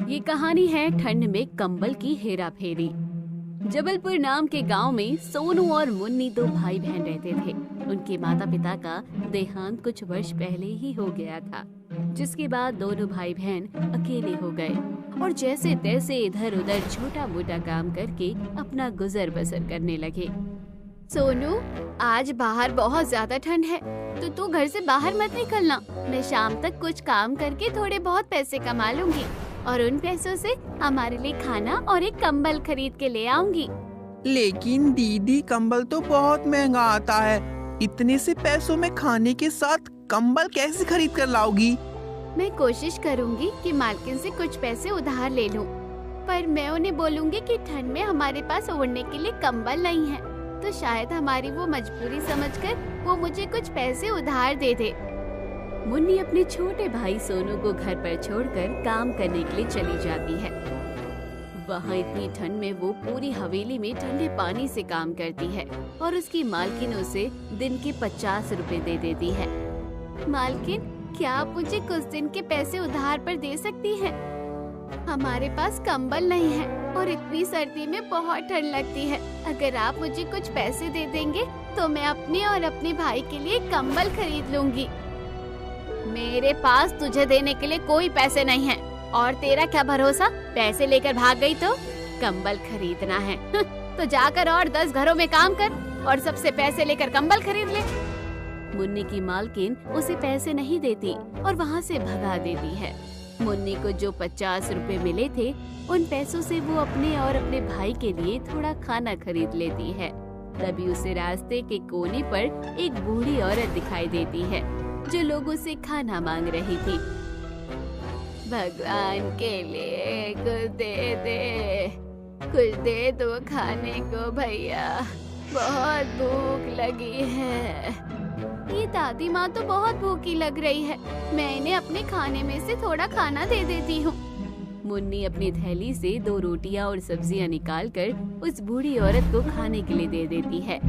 ये कहानी है ठंड में कंबल की हेरा फेरी। जबलपुर नाम के गांव में सोनू और मुन्नी दो भाई बहन रहते थे। उनके माता पिता का देहांत कुछ वर्ष पहले ही हो गया था, जिसके बाद दोनों भाई बहन अकेले हो गए और जैसे तैसे इधर उधर छोटा मोटा काम करके अपना गुजर बसर करने लगे। सोनू, आज बाहर बहुत ज्यादा ठंड है, तो तू घर से बाहर मत निकलना। मैं शाम तक कुछ काम करके थोड़े बहुत पैसे कमा लूंगी और उन पैसों से हमारे लिए खाना और एक कंबल खरीद के ले आऊंगी। लेकिन दीदी, कंबल तो बहुत महंगा आता है। इतने से पैसों में खाने के साथ कंबल कैसे खरीद कर लाओगी? मैं कोशिश करूंगी कि मालकिन से कुछ पैसे उधार ले लूं, पर मैं उन्हें बोलूंगी कि ठंड में हमारे पास ओढ़ने के लिए कंबल नहीं है, तो शायद हमारी वो मजबूरी समझकर वो मुझे कुछ पैसे उधार दे दे। मुन्नी अपने छोटे भाई सोनू को घर पर छोड़कर काम करने के लिए चली जाती है। वहाँ इतनी ठंड में वो पूरी हवेली में ठंडे पानी से काम करती है और उसकी मालकिन उसे दिन के 50 रुपए दे देती है। मालकिन, क्या आप मुझे कुछ दिन के पैसे उधार पर दे सकती हैं? हमारे पास कंबल नहीं है और इतनी सर्दी में बहुत ठंड लगती है। अगर आप मुझे कुछ पैसे दे देंगे तो मैं अपने और अपने भाई के लिए कंबल खरीद लूंगी। मेरे पास तुझे देने के लिए कोई पैसे नहीं है और तेरा क्या भरोसा, पैसे लेकर भाग गई तो? कंबल खरीदना है तो जाकर और 10 घरों में काम कर और सबसे पैसे लेकर कंबल खरीद ले। मुन्नी की मालकिन उसे पैसे नहीं देती और वहाँ से भगा देती है। मुन्नी को जो 50 रुपए मिले थे, उन पैसों से वो अपने और अपने भाई के लिए थोड़ा खाना खरीद लेती है। तभी उसे रास्ते के कोने पर एक बूढ़ी औरत दिखाई देती है जो लोगों से खाना मांग रही थी। भगवान के लिए कुछ दे दो खाने को भैया, बहुत भूख लगी है। ये दादी माँ तो बहुत भूखी लग रही है, मैं इन्हें अपने खाने में से थोड़ा खाना दे देती हूँ। मुन्नी अपनी थैली से 2 रोटियाँ और सब्जियाँ निकालकर उस बूढ़ी औरत को खाने के लिए दे देती है।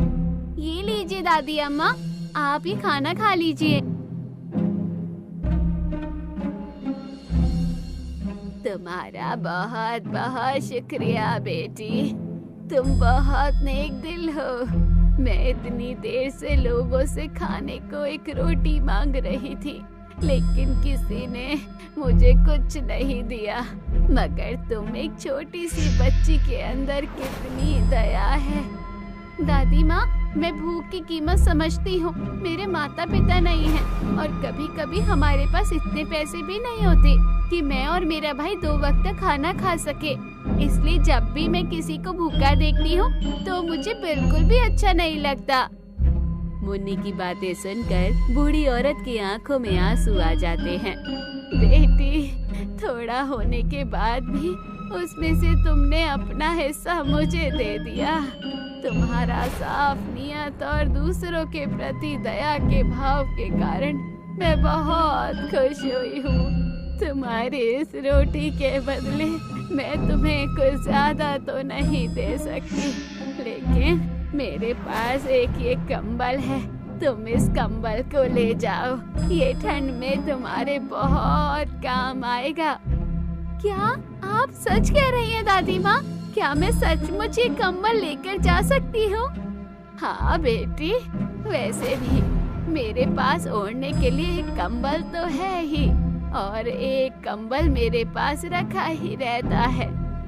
ये लीजिए दादी अम्मा, आप ये खाना खा लीजिए। तुम्हारा बहुत बहुत शुक्रिया बेटी, तुम बहुत नेक दिल हो। मैं इतनी देर से लोगों से खाने को एक रोटी मांग रही थी, लेकिन किसी ने मुझे कुछ नहीं दिया, मगर तुम एक छोटी सी बच्ची के अंदर कितनी दया है। दादी माँ, मैं भूख की कीमत समझती हूँ। मेरे माता पिता नहीं हैं और कभी कभी हमारे पास इतने पैसे भी नहीं होते कि मैं और मेरा भाई 2 वक्त का खाना खा सके। इसलिए जब भी मैं किसी को भूखा देखती हूँ तो मुझे बिल्कुल भी अच्छा नहीं लगता। मुन्नी की बातें सुनकर बूढ़ी औरत की आंखों में आंसू आ जाते हैं। बेटी, थोड़ा होने के बाद भी उसमें से तुमने अपना हिस्सा मुझे दे दिया। तुम्हारा साफ नियत और दूसरों के प्रति दया के भाव के कारण मैं बहुत खुश हुई हूँ। तुम्हारी इस रोटी के बदले मैं तुम्हें कुछ ज्यादा तो नहीं दे सकती, लेकिन मेरे पास एक ये कंबल है। तुम इस कंबल को ले जाओ, ये ठंड में तुम्हारे बहुत काम आएगा। क्या आप सच कह रही हैं दादी माँ? क्या मैं सचमुच ये कंबल लेकर जा सकती हूँ? हाँ बेटी, वैसे भी मेरे पास ओढ़ने के लिए एक कंबल तो है ही और एक कंबल मेरे पास रखा ही रहता है,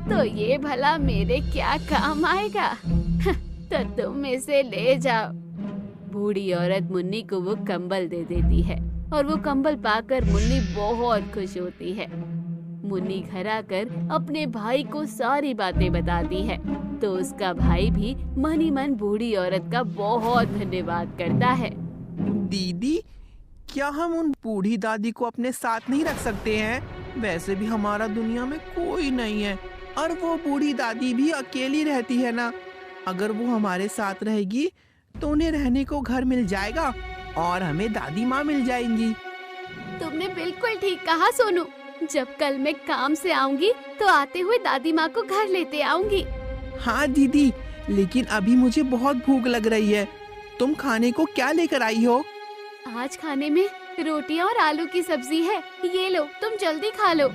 तो ये भला मेरे क्या काम आएगा? तो तुम इसे ले जाओ। बूढ़ी औरत मुन्नी को वो कंबल दे देती है और वो कंबल पाकर मुन्नी बहुत खुश होती है। मुन्नी घर आकर अपने भाई को सारी बातें बताती है, तो उसका भाई भी मन ही मन बूढ़ी औरत का बहुत धन्यवाद करता है। दीदी, क्या हम उन बूढ़ी दादी को अपने साथ नहीं रख सकते हैं? वैसे भी हमारा दुनिया में कोई नहीं है और वो बूढ़ी दादी भी अकेली रहती है ना। अगर वो हमारे साथ रहेगी तो उन्हें रहने को घर मिल जाएगा और हमें दादी माँ मिल जाएंगी। तुमने बिल्कुल ठीक कहा सोनू। जब कल मैं काम से आऊंगी तो आते हुए दादी माँ को घर लेते आऊंगी। हाँ दीदी, लेकिन अभी मुझे बहुत भूख लग रही है। तुम खाने को क्या लेकर आई हो? आज खाने में रोटियां और आलू की सब्जी है, ये लो, तुम जल्दी खा लो।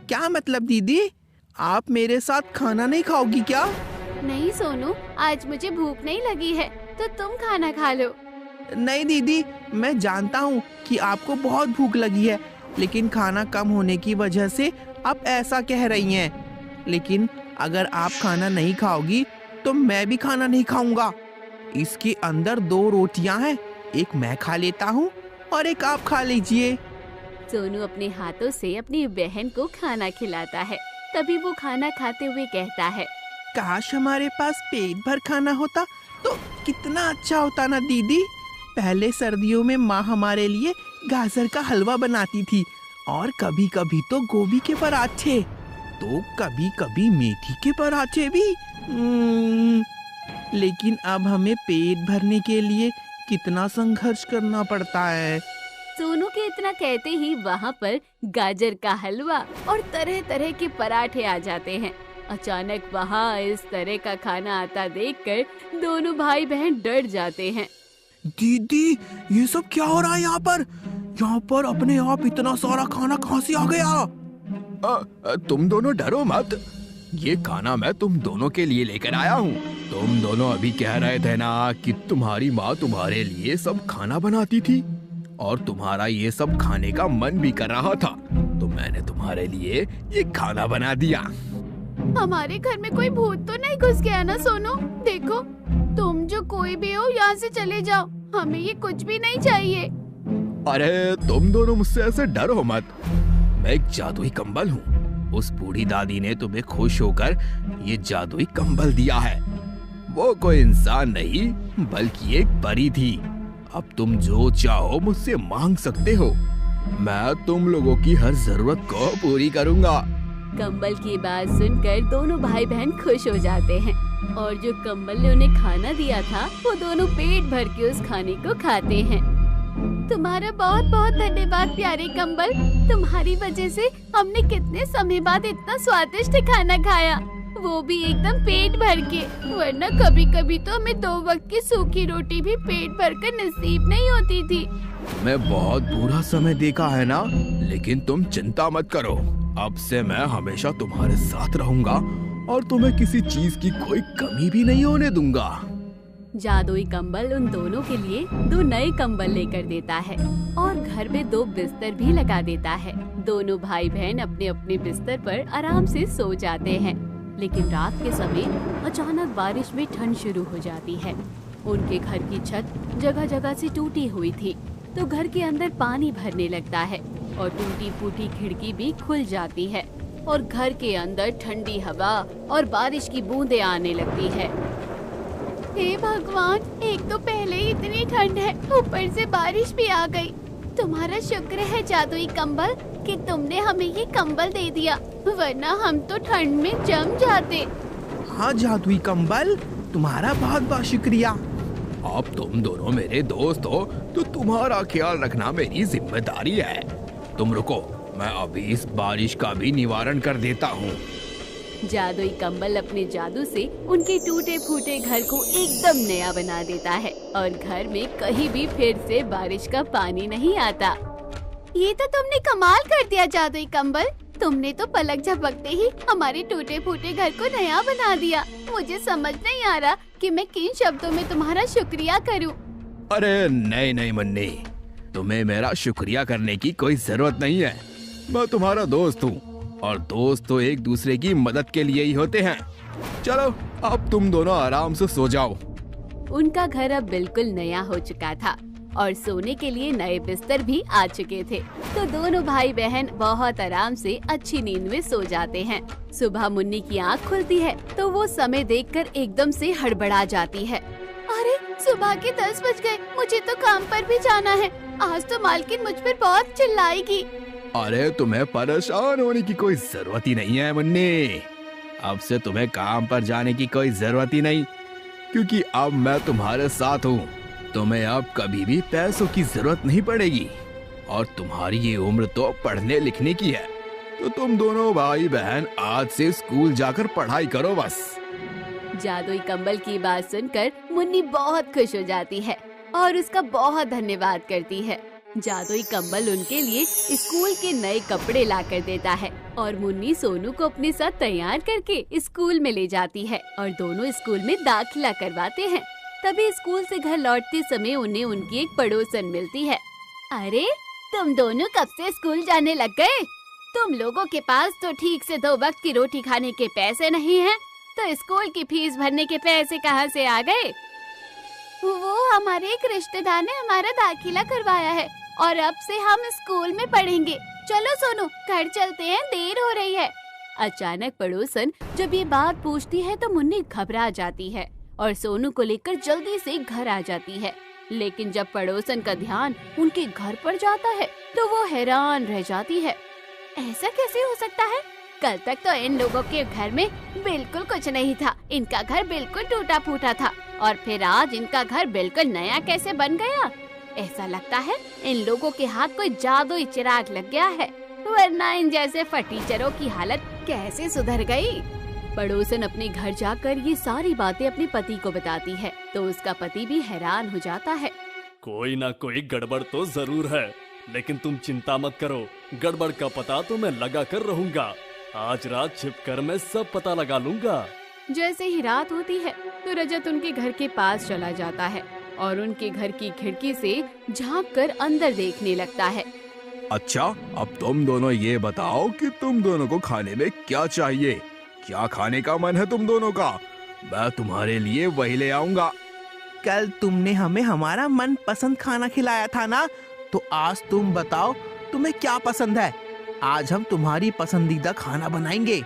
क्या मतलब दीदी, आप मेरे साथ खाना नहीं खाओगी क्या? नहीं सोनू, आज मुझे भूख नहीं लगी है तो तुम खाना खा लो। नहीं दीदी, मैं जानता हूँ कि आपको बहुत भूख लगी है, लेकिन खाना कम होने की वजह से आप ऐसा कह रही हैं। लेकिन अगर आप खाना नहीं खाओगी तो मैं भी खाना नहीं खाऊंगा। इसके अंदर 2 रोटियां हैं, एक मैं खा लेता हूँ और एक आप खा लीजिए। सोनू अपने हाथों से अपनी बहन को खाना खिलाता है। तभी वो खाना खाते हुए कहता है, काश हमारे पास पेट भर खाना होता तो कितना अच्छा होता ना दीदी। पहले सर्दियों में माँ हमारे लिए गाजर का हलवा बनाती थी और कभी कभी तो गोभी के पराठे, तो कभी कभी मेथी के पराठे भी। लेकिन अब हमें पेट भरने के लिए कितना संघर्ष करना पड़ता है। सोनू के इतना कहते ही वहाँ पर गाजर का हलवा और तरह तरह के पराठे आ जाते हैं। अचानक वहाँ इस तरह का खाना आता देखकर दोनों भाई बहन डर जाते हैं। दीदी, ये सब क्या हो रहा है यहाँ पर? यहाँ पर अपने आप इतना सारा खाना कहाँ से आ गया? तुम दोनों डरो मत, ये खाना मैं तुम दोनों के लिए लेकर आया हूँ। तुम दोनों अभी कह रहे थे ना कि तुम्हारी माँ तुम्हारे लिए सब खाना बनाती थी और तुम्हारा ये सब खाने का मन भी कर रहा था, तो मैंने तुम्हारे लिए ये खाना बना दिया। हमारे घर में कोई भूत तो नहीं घुस गया ना सोनू? देखो, तुम जो कोई भी हो यहाँ से चले जाओ, हमें ये कुछ भी नहीं चाहिए। अरे तुम दोनों मुझसे ऐसे डरो मत, मैं एक जादुई कंबल हूँ। उस बूढ़ी दादी ने तुम्हें खुश होकर ये जादुई कंबल दिया है। वो कोई इंसान नहीं बल्कि एक परी थी। अब तुम जो चाहो मुझसे मांग सकते हो, मैं तुम लोगों की हर जरूरत को पूरी करूँगा। कंबल की बात सुनकर दोनों भाई बहन खुश हो जाते हैं और जो कंबल ने उन्हें खाना दिया था वो दोनों पेट भर के उस खाने को खाते हैं। तुम्हारा बहुत बहुत धन्यवाद प्यारे कंबल, तुम्हारी वजह से हमने कितने समय बाद इतना स्वादिष्ट खाना खाया, वो भी एकदम पेट भर के। वरना कभी कभी तो हमें 2 वक्त की सूखी रोटी भी पेट भर कर नसीब नहीं होती थी। मैं बहुत बुरा समय देखा है ना, लेकिन तुम चिंता मत करो, अब से मैं हमेशा तुम्हारे साथ रहूंगा और तुम्हें किसी चीज की कोई कमी भी नहीं होने दूंगा। जादुई कंबल उन दोनों के लिए 2 नए कंबल लेकर देता है और घर में 2 बिस्तर भी लगा देता है। दोनों भाई बहन अपने अपने बिस्तर पर आराम से सो जाते हैं। लेकिन रात के समय अचानक बारिश में ठंड शुरू हो जाती है। उनके घर की छत जगह जगह से टूटी हुई थी, तो घर के अंदर पानी भरने लगता है और टूटी फूटी खिड़की भी खुल जाती है और घर के अंदर ठंडी हवा और बारिश की बूंदें आने लगती है। हे भगवान, एक तो पहले ही इतनी ठंड है, ऊपर से बारिश भी आ गई। तुम्हारा शुक्र है जादुई कंबल कि तुमने हमें ये कंबल दे दिया, वरना हम तो ठंड में जम जाते। हाँ जादुई कंबल, तुम्हारा बहुत बहुत शुक्रिया। अब तुम दोनों मेरे दोस्त हो तो तुम्हारा ख्याल रखना मेरी जिम्मेदारी है। तुम रुको, मैं अभी इस बारिश का भी निवारण कर देता हूँ। जादुई कंबल अपने जादू से उनके टूटे फूटे घर को एकदम नया बना देता है और घर में कहीं भी फिर से बारिश का पानी नहीं आता। ये तो तुमने कमाल कर दिया जादुई कंबल, तुमने तो पलक झपकते ही हमारे टूटे फूटे घर को नया बना दिया। मुझे समझ नहीं आ रहा कि मैं किन शब्दों में तुम्हारा शुक्रिया करूं। अरे नहीं नहीं मुन्नी, तुम्हें मेरा शुक्रिया करने की कोई जरूरत नहीं है। मैं तुम्हारा दोस्त हूँ और दोस्त तो एक दूसरे की मदद के लिए ही होते हैं। चलो अब तुम दोनों आराम से सो जाओ। उनका घर अब बिल्कुल नया हो चुका था और सोने के लिए नए बिस्तर भी आ चुके थे, तो दोनों भाई बहन बहुत आराम से अच्छी नींद में सो जाते हैं। सुबह मुन्नी की आँख खुलती है तो वो समय देखकर एकदम से हड़बड़ा जाती है। अरे सुबह के 10 बज गए, मुझे तो काम पर भी जाना है। आज तो मालकिन मुझ पर बहुत चिल्लाएगी। अरे तुम्हें परेशान होने की कोई जरूरत ही नहीं है मुन्नी, अब से तुम्हें काम पर जाने की कोई जरूरत ही नहीं, क्योंकि अब मैं तुम्हारे साथ हूँ। तुम्हें अब कभी भी पैसों की जरूरत नहीं पड़ेगी और तुम्हारी ये उम्र तो पढ़ने लिखने की है, तो तुम दोनों भाई बहन आज से स्कूल जाकर पढ़ाई करो बस। जादुई कंबल की बात सुनकर मुन्नी बहुत खुश हो जाती है और उसका बहुत धन्यवाद करती है। जादुई कंबल उनके लिए स्कूल के नए कपड़े लाकर देता है और मुन्नी सोनू को अपने साथ तैयार करके स्कूल में ले जाती है और दोनों स्कूल में दाखिला करवाते हैं। तभी स्कूल से घर लौटते समय उन्हें उनकी एक पड़ोसन मिलती है। अरे तुम दोनों कब से स्कूल जाने लग गए? तुम लोगों के पास तो ठीक से 2 वक्त की रोटी खाने के पैसे नहीं हैं, तो स्कूल की फीस भरने के पैसे कहाँ से आ गए? वो हमारे एक रिश्तेदार ने हमारा दाखिला करवाया है और अब से हम स्कूल में पढ़ेंगे। चलो सोनू घर चलते हैं, देर हो रही है। अचानक पड़ोसन जब ये बात पूछती है तो मुन्नी घबरा जाती है और सोनू को लेकर जल्दी से घर आ जाती है। लेकिन जब पड़ोसन का ध्यान उनके घर पर जाता है तो वो हैरान रह जाती है। ऐसा कैसे हो सकता है? कल तक तो इन लोगों के घर में बिल्कुल कुछ नहीं था, इनका घर बिल्कुल टूटा फूटा था और फिर आज इनका घर बिल्कुल नया कैसे बन गया? ऐसा लगता है इन लोगों के हाथ कोई जादुई चिराग लग गया है, वरना इन जैसे फटीचरों की हालत कैसे सुधर गई? पड़ोसन अपने घर जाकर ये सारी बातें अपने पति को बताती है तो उसका पति भी हैरान हो जाता है। कोई ना कोई गड़बड़ तो जरूर है, लेकिन तुम चिंता मत करो, गड़बड़ का पता तो मैं लगा कर रहूंगा। आज रात छिपकर मैं सब पता लगा लूंगा। जैसे ही रात होती है तो रजत उनके घर के पास चला जाता है और उनके घर की खिड़की से झांक कर अंदर देखने लगता है। अच्छा, अब तुम दोनों ये बताओ कि तुम दोनों को खाने में क्या चाहिए? क्या खाने का मन है तुम दोनों का? मैं तुम्हारे लिए वही ले आऊंगा। कल तुमने हमें हमारा मन पसंद खाना खिलाया था ना, तो आज तुम बताओ तुम्हें क्या पसंद है? आज हम तुम्हारी पसंदीदा खाना बनाएंगे।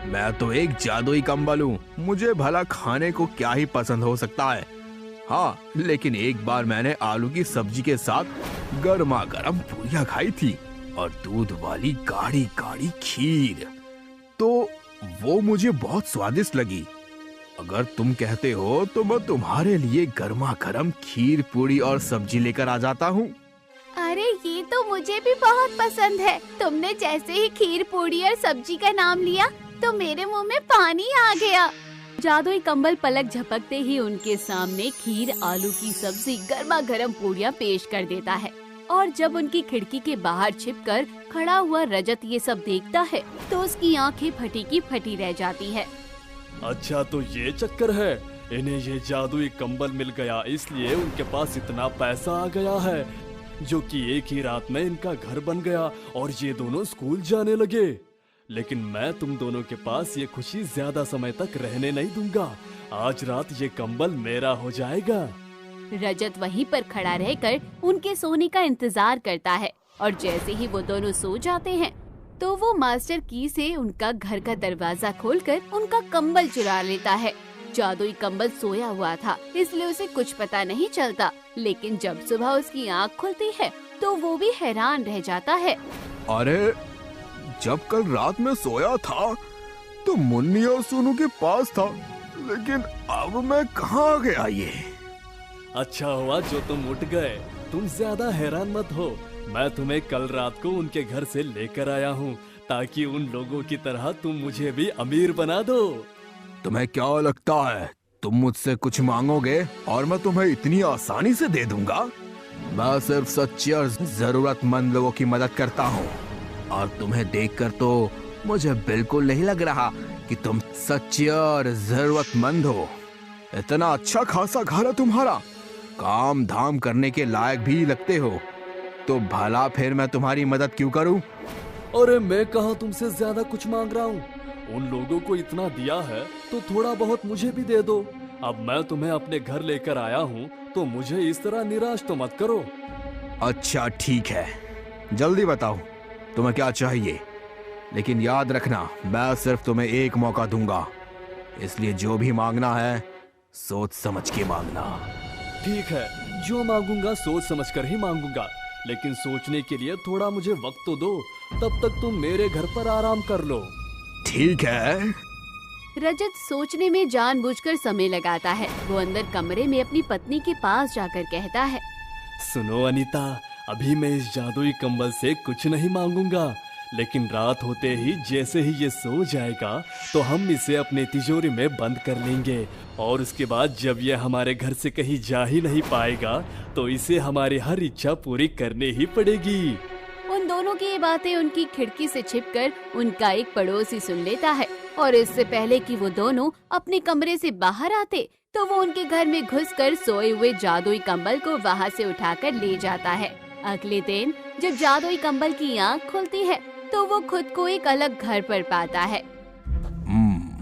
मैं तो एक जादुई कंबल हूँ, मुझे भला खाने को क्या ही पसंद हो सकता है। हाँ, लेकिन एक बार मैंने आलू की सब्जी के साथ गर्मा गर्म पूरियां खाई थी और दूध वाली गाढ़ी गाढ़ी खीर, तो वो मुझे बहुत स्वादिष्ट लगी। अगर तुम कहते हो तो मैं तुम्हारे लिए गर्मा गर्म खीर पूरी और सब्जी लेकर आ जाता हूँ। अरे ये तो मुझे भी बहुत पसंद है। तुमने जैसे ही खीर पूरी और सब्जी का नाम लिया तो मेरे मुंह में पानी आ गया। जादुई कंबल पलक झपकते ही उनके सामने खीर, आलू की सब्जी, गर्मा गर्म पूरियां पेश कर देता है और जब उनकी खिड़की के बाहर छिपकर खड़ा हुआ रजत ये सब देखता है तो उसकी आंखें फटी की फटी रह जाती है। अच्छा, तो ये चक्कर है, इन्हें ये जादुई कंबल मिल गया इसलिए उनके पास इतना पैसा आ गया है, जो कि एक ही रात में इनका घर बन गया और ये दोनों स्कूल जाने लगे। लेकिन मैं तुम दोनों के पास ये खुशी ज्यादा समय तक रहने नहीं दूंगा। आज रात ये कंबल मेरा हो जाएगा। रजत वहीं पर खड़ा रहकर उनके सोने का इंतजार करता है और जैसे ही वो दोनों सो जाते हैं तो वो मास्टर की से उनका घर का दरवाजा खोलकर उनका कंबल चुरा लेता है। जादुई कंबल सोया हुआ था इसलिए उसे कुछ पता नहीं चलता, लेकिन जब सुबह उसकी आँख खुलती है तो वो भी हैरान रह जाता है। अरे, जब कल रात में सोया था तो मुन्नी और सोनू के पास था, लेकिन अब मैं कहाँ गया ये? अच्छा हुआ जो तुम उठ गए। तुम ज्यादा हैरान मत हो, मैं तुम्हें कल रात को उनके घर से लेकर आया हूँ ताकि उन लोगों की तरह तुम मुझे भी अमीर बना दो। तुम्हें क्या लगता है तुम मुझसे कुछ मांगोगे और मैं तुम्हें इतनी आसानी से दे दूंगा? मैं सिर्फ सच्चे और जरूरतमंद लोगों की मदद करता हूँ और तुम्हें देखकर तो मुझे बिल्कुल नहीं लग रहा कि तुम सच्चे और जरूरतमंद हो। इतना अच्छा खासा घर है तुम्हारा, काम धाम करने के लायक भी लगते हो, तो भला फिर मैं तुम्हारी मदद क्यों करूं? अरे मैं कहाँ तुमसे ज्यादा कुछ मांग रहा हूँ, उन लोगों को इतना दिया है तो थोड़ा बहुत मुझे भी दे दो। अब मैं तुम्हें अपने घर लेकर आया हूँ तो मुझे इस तरह निराश तो मत करो। अच्छा ठीक है, जल्दी बताओ तुम्हें क्या चाहिए, लेकिन याद रखना मैं सिर्फ तुम्हें एक मौका दूंगा, इसलिए जो भी मांगना है सोच समझ के मांगना। ठीक है, जो मांगूंगा सोच समझ कर ही मांगूंगा, लेकिन सोचने के लिए थोड़ा मुझे वक्त तो दो, तब तक तुम मेरे घर पर आराम कर लो। ठीक है। रजत सोचने में जानबूझकर समय लगाता है। वो अंदर कमरे में अपनी पत्नी के पास जाकर कहता है, सुनो अनीता, अभी मैं इस जादुई कंबल से कुछ नहीं मांगूंगा, लेकिन रात होते ही जैसे ही ये सो जाएगा तो हम इसे अपने तिजोरी में बंद कर लेंगे, और उसके बाद जब ये हमारे घर से कहीं जा ही नहीं पाएगा तो इसे हमारी हर इच्छा पूरी करनी ही पड़ेगी। उन दोनों की ये बातें उनकी खिड़की से छिपकर उनका एक पड़ोसी सुन लेता है, और इससे पहले कि वो दोनों अपने कमरे से बाहर आते तो वो उनके घर में घुसकर सोए हुए जादुई कंबल को वहाँ से उठाकर ले जाता है। अगले दिन जब जादुई कंबल की आँख खुलती है तो वो खुद को एक अलग घर पर पाता है।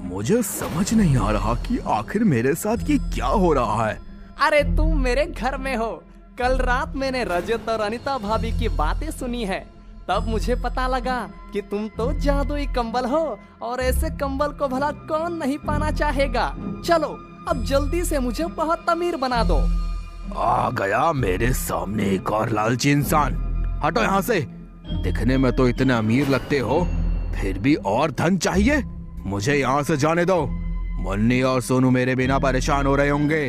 मुझे समझ नहीं आ रहा कि आखिर मेरे साथ ये क्या हो रहा है। अरे तुम मेरे घर में हो। कल रात मैंने रजत और अनीता भाभी की बातें सुनी है, तब मुझे पता लगा कि तुम तो जादुई कंबल हो, और ऐसे कंबल को भला कौन नहीं पाना चाहेगा। चलो अब जल्दी से मुझे बहुत अमीर बना दो। आ गया मेरे सामने एक और लालची इंसान। हटो यहाँ से। दिखने में तो इतने अमीर लगते हो, फिर भी और धन चाहिए। मुझे यहाँ से जाने दो। मुन्नी और सोनू मेरे बिना परेशान हो रहे होंगे।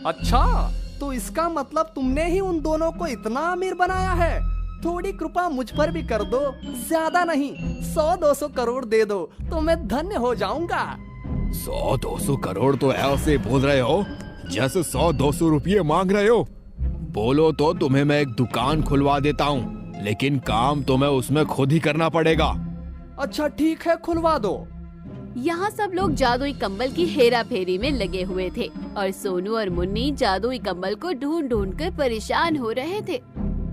अच्छा, तो इसका मतलब तुमने ही उन दोनों को इतना अमीर बनाया है। थोड़ी कृपा मुझ पर भी कर दो, ज्यादा नहीं, 100-200 करोड़ दे दो तो मैं धन्य हो जाऊंगा। 100-200 करोड़ तो ऐसे बोल रहे हो जैसे 100-200 रुपये मांग रहे हो। बोलो तो तुम्हें मैं एक दुकान खुलवा देता हूँ, लेकिन काम तुम्हें उसमें खुद ही करना पड़ेगा। अच्छा ठीक है, खुलवा दो। यहाँ सब लोग जादुई कंबल की हेरा फेरी में लगे हुए थे, और सोनू और मुन्नी जादुई कंबल को ढूंढ ढूंढ कर परेशान हो रहे थे।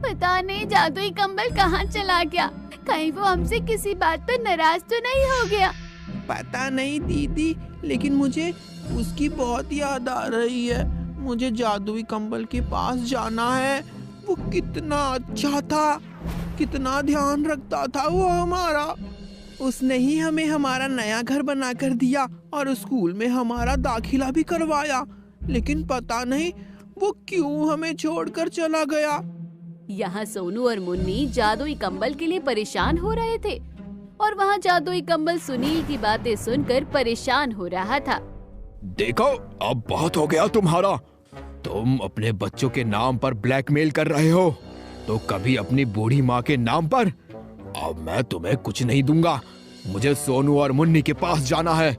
पता नहीं जादुई कंबल कहाँ चला गया, कहीं वो हमसे किसी बात पर नाराज तो नहीं हो गया। पता नहीं दीदी, लेकिन मुझे उसकी बहुत याद आ रही है। मुझे जादुई कंबल के पास जाना है। वो कितना अच्छा था, कितना ध्यान रखता था वो हमारा। उसने ही हमें हमारा नया घर बनाकर दिया और स्कूल में हमारा दाखिला भी करवाया, लेकिन पता नहीं वो क्यों हमें छोड़कर चला गया। यहाँ सोनू और मुन्नी जादुई कंबल के लिए परेशान हो रहे थे, और वहाँ जादुई कंबल सुनील की बातें सुनकर परेशान हो रहा था। देखो, अब बहुत हो गया तुम्हारा। तुम अपने बच्चों के नाम पर ब्लैकमेल कर रहे हो, तो कभी अपनी बूढ़ी माँ के नाम पर। अब मैं तुम्हें कुछ नहीं दूंगा। मुझे सोनू और मुन्नी के पास जाना है।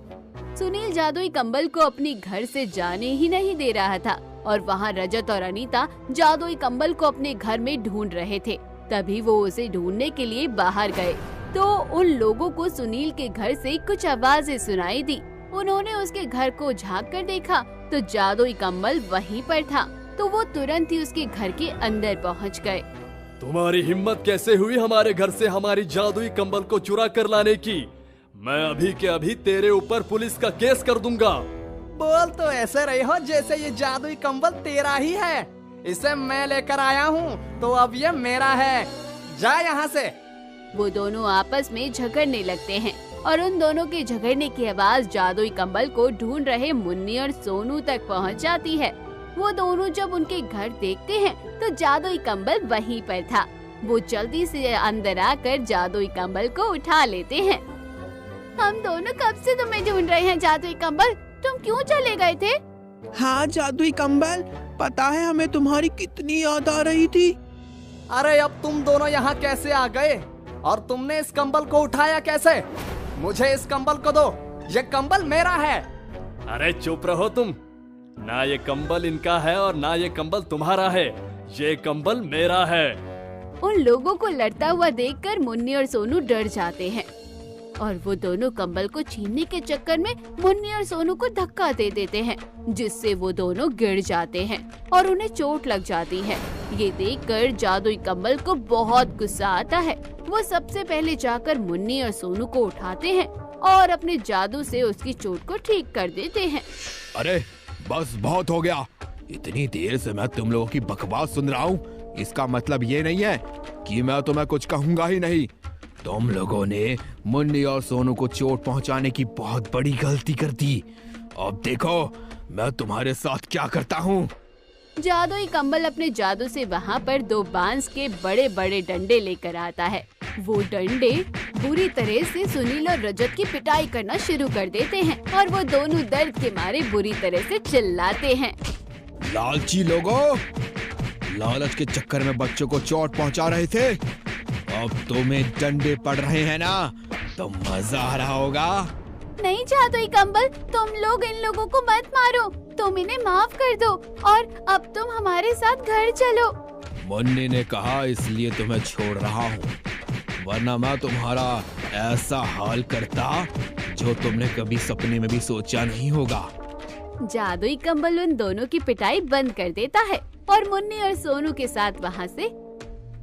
सुनील जादुई कंबल को अपनी घर से जाने ही नहीं दे रहा था, और वहाँ रजत और अनीता जादुई कंबल को अपने घर में ढूंढ रहे थे। तभी वो उसे ढूंढने के लिए बाहर गए तो उन लोगों को सुनील के घर से कुछ आवाजें सुनाई दी। उन्होंने उसके घर को झांक कर देखा तो जादुई कंबल वहीं पर था, तो वो तुरंत ही उसके घर के अंदर पहुंच गए। तुम्हारी हिम्मत कैसे हुई हमारे घर से हमारी जादुई कंबल को चुरा कर लाने की? मैं अभी के अभी तेरे ऊपर पुलिस का केस कर दूंगा। बोल तो ऐसे रहे हो जैसे ये जादुई कंबल तेरा ही है। इसे मैं लेकर आया हूँ तो अब ये मेरा है। जा यहाँ से। वो दोनों आपस में झगड़ने लगते हैं, और उन दोनों के झगड़ने की आवाज जादुई कंबल को ढूंढ रहे मुन्नी और सोनू तक पहुंच जाती है। वो दोनों जब उनके घर देखते हैं तो जादुई कंबल वहीं पर था। वो जल्दी से अंदर आकर जादुई कंबल को उठा लेते हैं। हम दोनों कब से तुम्हें ढूंढ रहे हैं जादुई कंबल, तुम क्यों चले गए थे? हाँ जादुई कंबल, पता है हमें तुम्हारी कितनी याद आ रही थी। अरे अब तुम दोनों यहाँ कैसे आ गए, और तुमने इस कंबल को उठाया कैसे? मुझे इस कंबल को दो, ये कंबल मेरा है। अरे चुप रहो तुम। ना ये कंबल इनका है और ना ये कंबल तुम्हारा है, ये कंबल मेरा है। उन लोगों को लड़ता हुआ देखकर मुन्नी और सोनू डर जाते हैं, और वो दोनों कंबल को छीनने के चक्कर में मुन्नी और सोनू को धक्का दे देते हैं, जिससे वो दोनों गिर जाते हैं और उन्हें चोट लग जाती है। ये देखकर जादुई कंबल को बहुत गुस्सा आता है। वो सबसे पहले जाकर मुन्नी और सोनू को उठाते हैं और अपने जादू से उसकी चोट को ठीक कर देते हैं। अरे बस बहुत हो गया। इतनी देर से मैं तुम लोगों की बकवास सुन रहा हूँ। इसका मतलब ये नहीं है कि मैं तुम्हें कुछ कहूँगा ही नहीं। तुम लोगों ने मुन्नी और सोनू को चोट पहुँचाने की बहुत बड़ी गलती कर दी। अब देखो मैं तुम्हारे साथ क्या करता हूँ। जादुई कंबल अपने जादू से वहाँ पर 2 बांस के बड़े बड़े डंडे लेकर आता है। वो डंडे बुरी तरह से सुनील और रजत की पिटाई करना शुरू कर देते हैं, और वो दोनों दर्द के मारे बुरी तरह से चिल्लाते हैं। लालची लोगों, लालच के चक्कर में बच्चों को चोट पहुंचा रहे थे। अब तुम्हें डंडे पड़ रहे हैं ना, तो मजा आ रहा होगा। नहीं जादुई कंबल, तुम लोग इन लोगों को मत मारो, तुम इन्हें माफ कर दो और अब तुम हमारे साथ घर चलो। मुन्नी ने कहा इसलिए तुम्हें छोड़ रहा हूँ, वरना मैं तुम्हारा ऐसा हाल करता जो तुमने कभी सपने में भी सोचा नहीं होगा। जादुई कंबल उन दोनों की पिटाई बंद कर देता है और मुन्नी और सोनू के साथ वहाँ से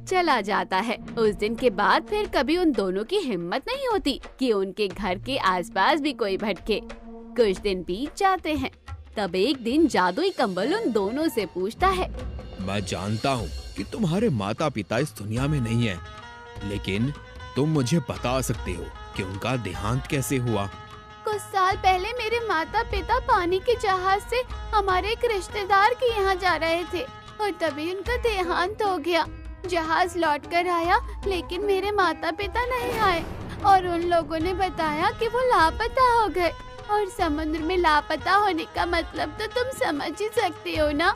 चला जाता है। उस दिन के बाद फिर कभी उन दोनों की हिम्मत नहीं होती कि उनके घर के आसपास भी कोई भटके। कुछ दिन बीत जाते हैं, तब एक दिन जादुई कंबल उन दोनों से पूछता है, मैं जानता हूँ कि तुम्हारे माता पिता इस दुनिया में नहीं है, लेकिन तुम मुझे बता सकते हो कि उनका देहांत कैसे हुआ। कुछ साल पहले मेरे माता पिता पानी के जहाज से हमारे एक रिश्तेदार के यहाँ जा रहे थे और तभी उनका देहांत हो गया। जहाज लौट कर आया लेकिन मेरे माता पिता नहीं आए और उन लोगों ने बताया कि वो लापता हो गए। और समुद्र में लापता होने का मतलब तो तुम समझ ही सकते हो ना।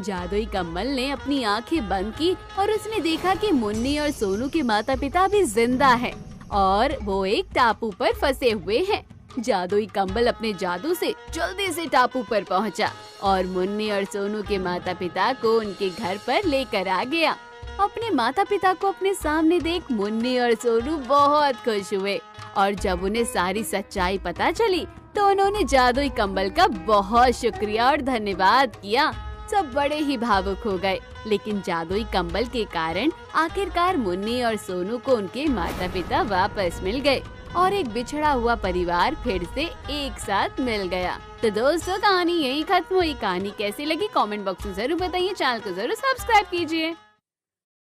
जादुई कंबल ने अपनी आंखें बंद की और उसने देखा कि मुन्नी और सोनू के माता पिता भी जिंदा हैं और वो एक टापू पर फंसे हुए हैं। जादुई कंबल अपने जादू से जल्दी से टापू पर पहुंचा और मुन्नी और सोनू के माता पिता को उनके घर पर लेकर आ गया। अपने माता पिता को अपने सामने देख मुन्नी और सोनू बहुत खुश हुए और जब उन्हें सारी सच्चाई पता चली तो उन्होंने जादुई कंबल का बहुत शुक्रिया और धन्यवाद किया। सब बड़े ही भावुक हो गए, लेकिन जादुई कंबल के कारण आखिरकार मुन्नी और सोनू को उनके माता पिता वापस मिल गए और एक बिछड़ा हुआ परिवार फिर से एक साथ मिल गया। तो दोस्तों, कहानी यही खत्म हुई। कहानी कैसी लगी कमेंट बॉक्स में जरूर बताइए, चैनल को जरूर सब्सक्राइब कीजिए।